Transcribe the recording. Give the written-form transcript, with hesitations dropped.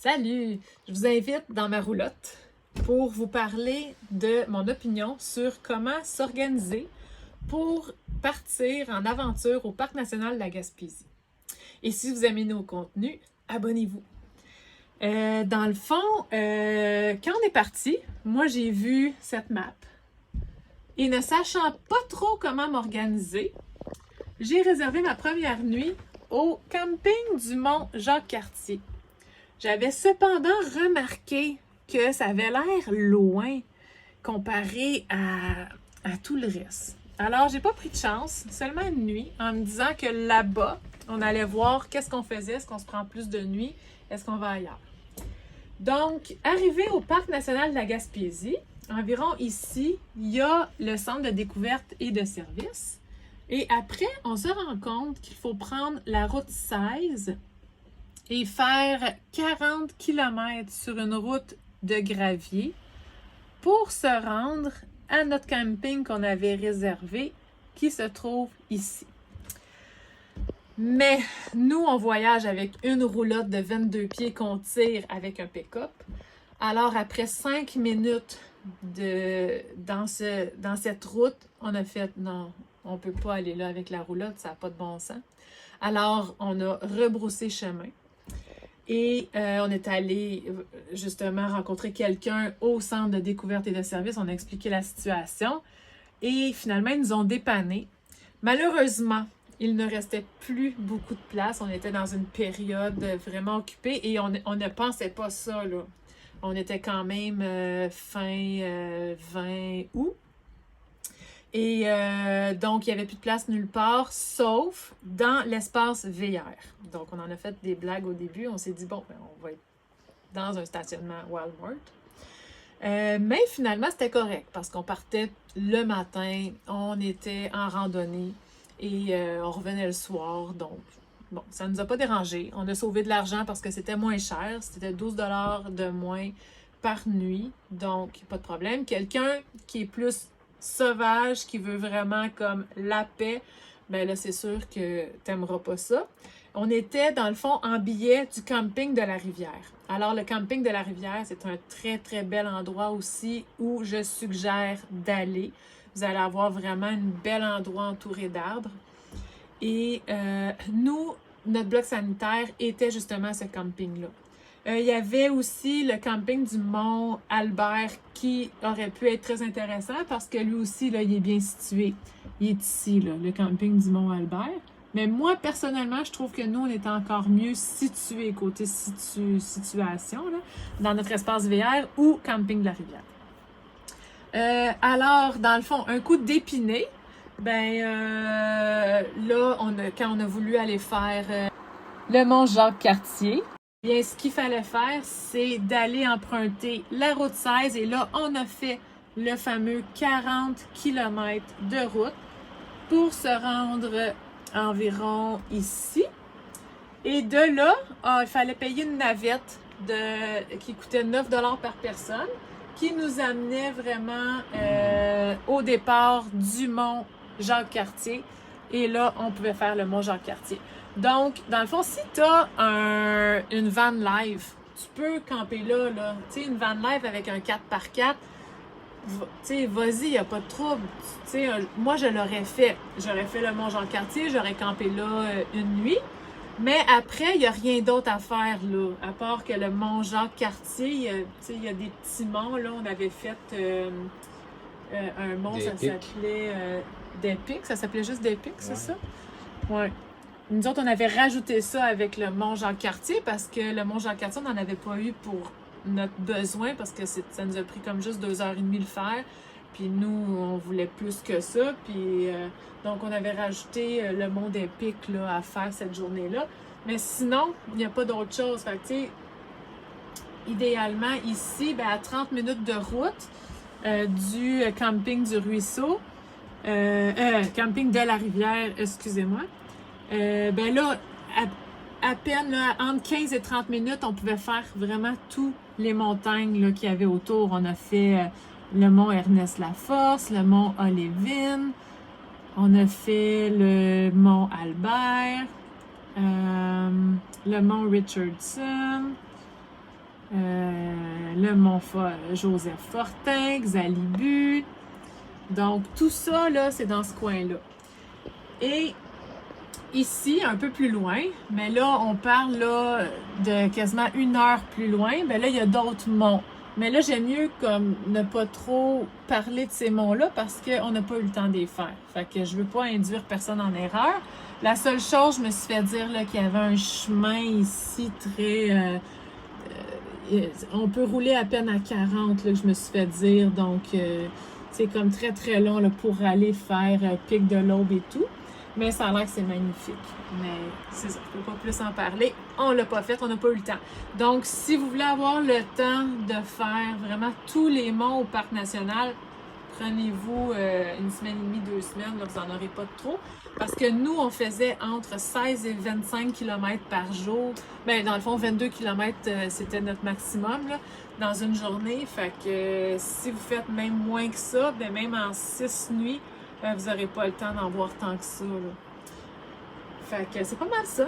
Salut! Je vous invite dans ma roulotte pour vous parler de mon opinion sur comment s'organiser pour partir en aventure au Parc national de la Gaspésie. Et si vous aimez nos contenus, abonnez-vous. Dans le fond, quand on est parti, moi j'ai vu cette map et ne sachant pas trop comment m'organiser, j'ai réservé ma première nuit au camping du Mont Jacques-Cartier. J'avais cependant remarqué que ça avait l'air loin comparé à tout le reste. Alors, j'ai pas pris de chance, seulement une nuit, en me disant que là-bas, on allait voir qu'est-ce qu'on faisait, est-ce qu'on se prend plus de nuit, est-ce qu'on va ailleurs. Donc, arrivé au Parc national de la Gaspésie, environ ici, il y a le centre de découverte et de service. Et après, on se rend compte qu'il faut prendre la route 16 et faire 40 km sur une route de gravier pour se rendre à notre camping qu'on avait réservé qui se trouve ici. Mais nous, on voyage avec une roulotte de 22 pieds qu'on tire avec un pick-up. Alors, après 5 minutes dans cette route, on a fait « Non, on ne peut pas aller là avec la roulotte, ça n'a pas de bon sens. » Alors, on a rebroussé chemin. Et on est allé justement rencontrer quelqu'un au centre de découverte et de service. On a expliqué la situation. Et finalement, ils nous ont dépannés. Malheureusement, il ne restait plus beaucoup de place. On était dans une période vraiment occupée et on ne pensait pas ça, là. On était quand même fin 20 août. Et donc, il n'y avait plus de place nulle part, sauf dans l'espace VR. Donc, on en a fait des blagues au début. On s'est dit, bon, ben, on va être dans un stationnement Walmart. Mais finalement, c'était correct parce qu'on partait le matin, on était en randonnée et on revenait le soir. Donc, bon, ça ne nous a pas dérangé. On a sauvé de l'argent parce que c'était moins cher. C'était 12 $ de moins par nuit. Donc, pas de problème. Quelqu'un qui est plus sauvage, qui veut vraiment comme la paix, ben là, c'est sûr que t'aimeras pas ça. On était, dans le fond, en billet du camping de la Rivière. Alors, le camping de la Rivière, c'est un très, très bel endroit aussi où je suggère d'aller. Vous allez avoir vraiment un bel endroit entouré d'arbres. Et nous, notre bloc sanitaire était justement à ce camping-là. Il y avait aussi le camping du Mont Albert qui aurait pu être très intéressant parce que lui aussi, là, il est bien situé. Il est ici, là, le camping du Mont Albert. Mais moi, personnellement, je trouve que nous, on est encore mieux situés côté situation, là, dans notre espace VR ou camping de la Rivière. Alors, dans le fond, un coup d'épinay, ben là, quand on a voulu aller faire le Mont Jacques-Cartier, bien, ce qu'il fallait faire, c'est d'aller emprunter la route 16 et là, on a fait le fameux 40 km de route pour se rendre environ ici. Et de là, il fallait payer une navette qui coûtait 9 $ par personne, qui nous amenait vraiment au départ du Mont Jacques-Cartier. Et là, on pouvait faire le Mont Jacques-Cartier. Donc, dans le fond, si tu as une van life, tu peux camper là. Tu sais, une van life avec un 4x4, tu sais, vas-y, il n'y a pas de trouble. Tu sais, moi, je l'aurais fait. J'aurais fait le Mont Jacques-Cartier, j'aurais campé là une nuit. Mais après, il n'y a rien d'autre à faire, là. À part que le Mont Jacques-Cartier, tu sais, il y a des petits monts, là. On avait fait un mont, ça s'appelait des Pics. Ça s'appelait juste des Pics, c'est ça? Ouais. Nous autres, on avait rajouté ça avec le Mont Jacques-Cartier parce que le Mont Jacques-Cartier, on n'en avait pas eu pour notre besoin parce que ça nous a pris comme juste 2h30 le faire. Puis nous, on voulait plus que ça. Puis donc, on avait rajouté le Mont des Pics là, à faire cette journée-là. Mais sinon, il n'y a pas d'autre chose. Fait que, tu sais, idéalement, ici, ben, à 30 minutes de route du camping du Ruisseau, camping de la Rivière, excusez-moi, ben là, à peine là, entre 15 et 30 minutes, on pouvait faire vraiment toutes les montagnes là, qu'il y avait autour. On a fait le mont Ernest Laforce, le mont Olévin, on a fait le mont Albert, le mont Richardson, le Mont Joseph Fortin, Xalibu. Donc, tout ça, là, c'est dans ce coin-là. Et ici, un peu plus loin, mais là, on parle là, de quasiment 1 heure plus loin, ben là, il y a d'autres monts. Mais là, j'aime mieux comme ne pas trop parler de ces monts-là parce qu'on n'a pas eu le temps de les faire. Fait que je veux pas induire personne en erreur. La seule chose, je me suis fait dire là, qu'il y avait un chemin ici très... on peut rouler à peine à 40, là, que je me suis fait dire. Donc, c'est comme très, très long là, pour aller faire Pic de l'Aube et tout. Mais ça a l'air que c'est magnifique. Mais c'est ça, je ne peux pas plus en parler. On ne l'a pas fait, on n'a pas eu le temps. Donc, si vous voulez avoir le temps de faire vraiment tous les monts au Parc national, prenez-vous 1 semaine et demie, 2 semaines, là, vous n'en aurez pas de trop. Parce que nous, on faisait entre 16 et 25 km par jour. Bien, dans le fond, 22 km, c'était notre maximum là, dans une journée. Fait que si vous faites même moins que ça, bien, même en 6 nuits, vous n'aurez pas le temps d'en voir tant que ça. Là. Fait que c'est pas mal ça.